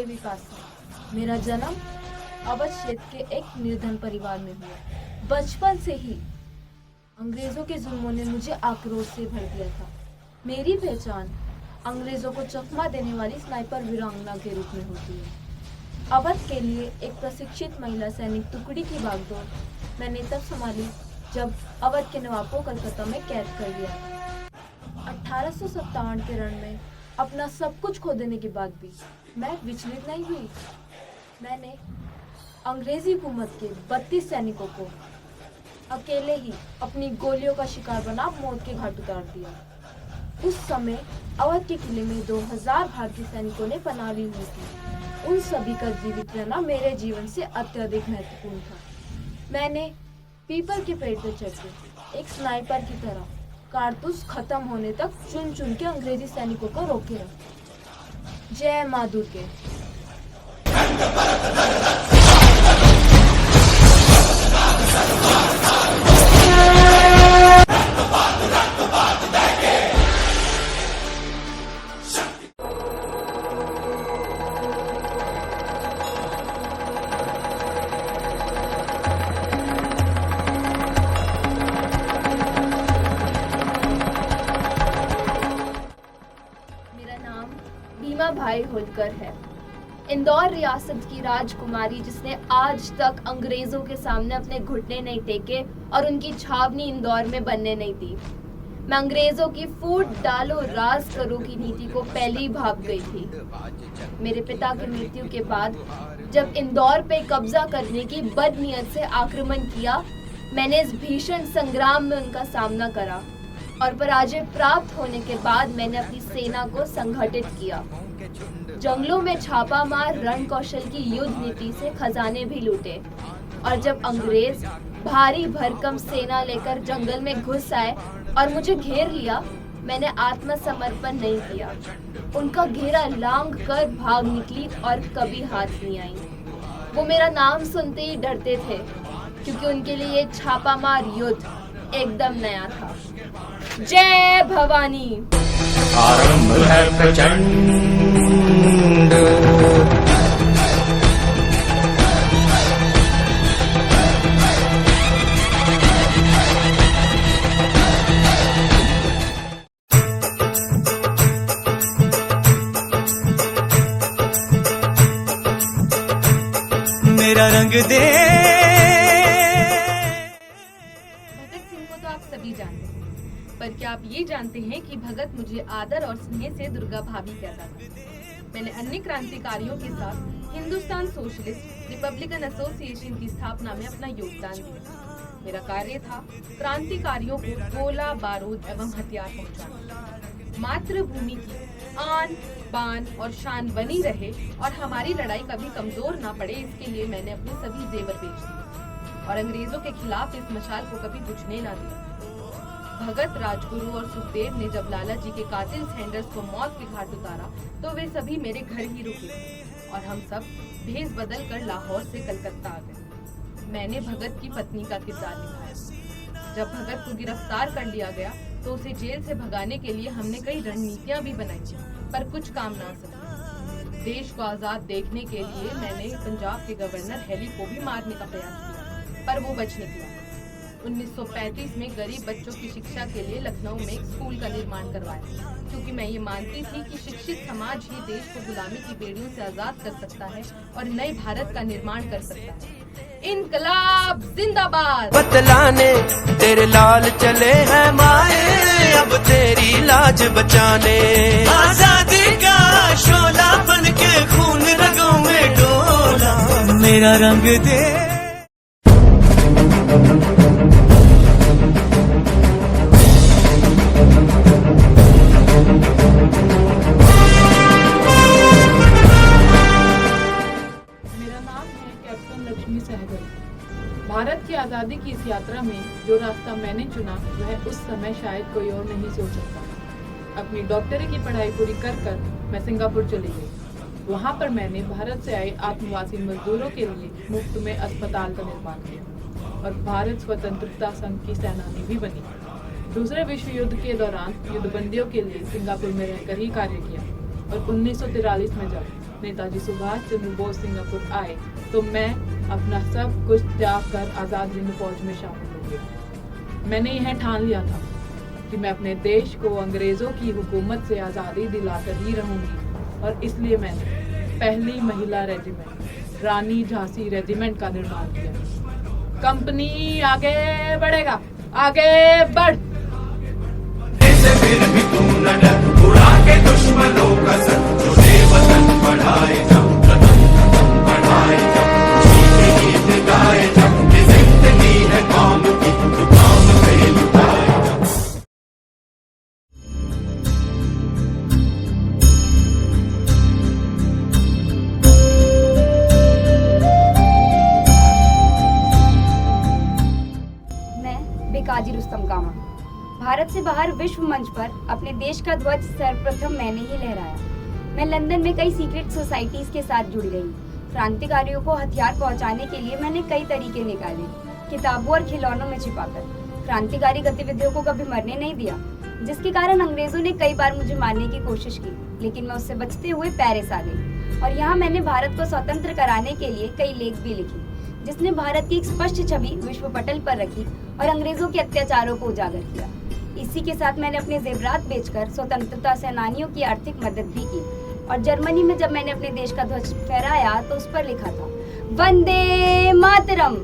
देवी पासा। मेरा जन्म अवध क्षेत्र के एक निर्धन परिवार में हुआ। बचपन से ही अंग्रेजों के जुल्मों ने मुझे आक्रोश से भर दिया था। मेरी पहचान अंग्रेजों को चकमा देने वाली स्नाइपर वीरांगना के रूप में होती है। अवध के लिए एक प्रशिक्षित महिला सैनिक टुकड़ी की बागडोर मैंने तब संभाली जब अवध के नवाब को कलकत्ता में कैद कर दिया। 1857 के रण में अपना सब कुछ खो देने के बाद भी मैं विचलित नहीं हुई। मैंने अंग्रेजी हुकूमत के 32 सैनिकों को अकेले ही अपनी गोलियों का शिकार बना मौत के घाट उतार दिया। उस समय अवध के किले में 2000 भारतीय सैनिकों ने पनाह ली हुई थी। उन सभी का जीवित रहना मेरे जीवन से अत्यधिक महत्वपूर्ण था। मैंने पीपल के पेड़ पर चढ़कर एक स्नाइपर की तरह कारतूस खत्म होने तक चुन चुन के अंग्रेजी सैनिकों को रोके रखा। जय मां दुर्गे। भीमा भाई होलकर है। इंदौर रियासत की राजकुमारी जिसने आज तक अंग्रेजों के सामने अपने घुटने नहीं टेके और उनकी छावनी इंदौर में बनने नहीं दी। मैं अंग्रेजों की फूट डालो राज करो की नीति को पहले ही भाप गई थी। मेरे पिता की मृत्यु के बाद जब इंदौर पे कब्जा करने की बदनीयत से आक्रमण किया, मैंने इस भीषण संग्राम में उनका सामना करा और पराजय प्राप्त होने के बाद मैंने अपनी सेना को संगठित किया। जंगलों में छापा मार रण कौशल की युद्ध नीति से खजाने भी लूटे और जब अंग्रेज भारी भरकम सेना लेकर जंगल में घुस आए और मुझे घेर लिया, मैंने आत्मसमर्पण नहीं किया। उनका घेरा लांघ कर भाग निकली और कभी हाथ नहीं आई। वो मेरा नाम सुनते ही डरते थे क्योंकि उनके लिए ये छापामार युद्ध एकदम नया था। जय भवानी। आरंभ है प्रचंड। मेरा रंग दे। भगत सिंह को तो आप सभी जानते हैं, पर क्या आप ये जानते हैं कि भगत मुझे आदर और स्नेह से दुर्गा भाभी कहता था। मैंने अन्य क्रांतिकारियों के साथ हिंदुस्तान सोशलिस्ट रिपब्लिकन एसोसिएशन की स्थापना में अपना योगदान दिया। मेरा कार्य था क्रांतिकारियों को गोला बारूद एवं हथियार पहुंचाना। मातृभूमि की आन बान और शान बनी रहे और हमारी लड़ाई कभी कमजोर ना पड़े, इसके लिए मैंने अपने सभी जेवर बेच दिए और अंग्रेजों के खिलाफ इस मशाल को कभी बुझने ना दिया। भगत, राजगुरु और सुखदेव ने जब लाला जी के कातिल सैंडर्स को मौत के घाट उतारा तो वे सभी मेरे घर ही रुके और हम सब भेष बदल कर लाहौर से कलकत्ता आ गए। मैंने भगत की पत्नी का किरदार निभाया। जब भगत को गिरफ्तार कर लिया गया तो उसे जेल से भगाने के लिए हमने कई रणनीतियां भी बनाई, पर कुछ काम ना सकी। देश को आजाद देखने के लिए मैंने पंजाब के गवर्नर हेली को भी मारने का प्रयास किया, पर वो बच निकला। 1935 में गरीब बच्चों की शिक्षा के लिए लखनऊ में एक स्कूल का निर्माण करवाया, क्योंकि मैं ये मानती थी कि शिक्षित समाज ही देश को गुलामी की बेड़ियों से आजाद कर सकता है और नए भारत का निर्माण कर सकता है। इनकलाब जिंदाबाद। बतलाने तेरे लाल चले हैं माए, अब तेरी लाज बचाने। आजादी का शोला बन के खून रगों में डोला, मेरा रंग दे। भारत की आज़ादी की इस यात्रा में जो रास्ता मैंने चुना वह उस समय शायद कोई और नहीं सोच सकता। अपनी डॉक्टरी की पढ़ाई पूरी कर मैं सिंगापुर चली गई। वहाँ पर मैंने भारत से आए आत्मवासी मजदूरों के लिए मुफ्त में अस्पताल का निर्माण किया और भारत स्वतंत्रता संघ की सेनानी भी बनी। दूसरे विश्व युद्ध के दौरान युद्धबंदियों के लिए सिंगापुर में रहकर ही कार्य किया और 1943 में जब नेताजी सुभाष चंद्र बोस सिंगापुर आए तो मैं अपना सब कुछ त्याग कर आज़ाद हिंद फौज में शामिल हो गया। मैंने यह ठान लिया था कि मैं अपने देश को अंग्रेजों की हुकूमत से आज़ादी दिलाकर ही रहूंगी, और इसलिए मैंने पहली महिला रेजिमेंट रानी झांसी रेजिमेंट का निर्माण किया। कंपनी आगे बढ़ेगा, आगे बढ़। ऐसे फिर भी तू न डर, उड़ा के दुश्मनों का सर, तुझे वतन बढ़ाए जा, वतन बढ़ाए जा, खुशी के गीत गाए जा, ये जिंदगी है कौम की, तू कौम पे लुटाए जा। मैं बेकाजी रुस्तम कामा भारत से बाहर विश्व मंच पर अपने देश का ध्वज सर्वप्रथम मैंने ही लहराया। मैं लंदन में कई सीक्रेट सोसाइटीज के साथ जुड़ी रही। क्रांतिकारियों को हथियार पहुंचाने के लिए मैंने कई तरीके निकाले, किताबों और खिलौनों में छिपाकर। क्रांतिकारी गतिविधियों को कभी मरने नहीं दिया, जिसके कारण अंग्रेजों ने कई बार मुझे मारने की कोशिश की, लेकिन मैं उससे बचते हुए पेरिस आ गई। और यहाँ मैंने भारत को स्वतंत्र कराने के लिए कई लेख भी लिखे, जिसने भारत की एक स्पष्ट छवि विश्व पटल पर रखी और अंग्रेजों के अत्याचारों को उजागर किया। इसी के साथ मैंने अपने जेवरात बेचकर स्वतंत्रता सेनानियों की आर्थिक मदद भी की। और जर्मनी में जब मैंने अपने देश का ध्वज फहराया तो उस पर लिखा था, वंदे मातरम।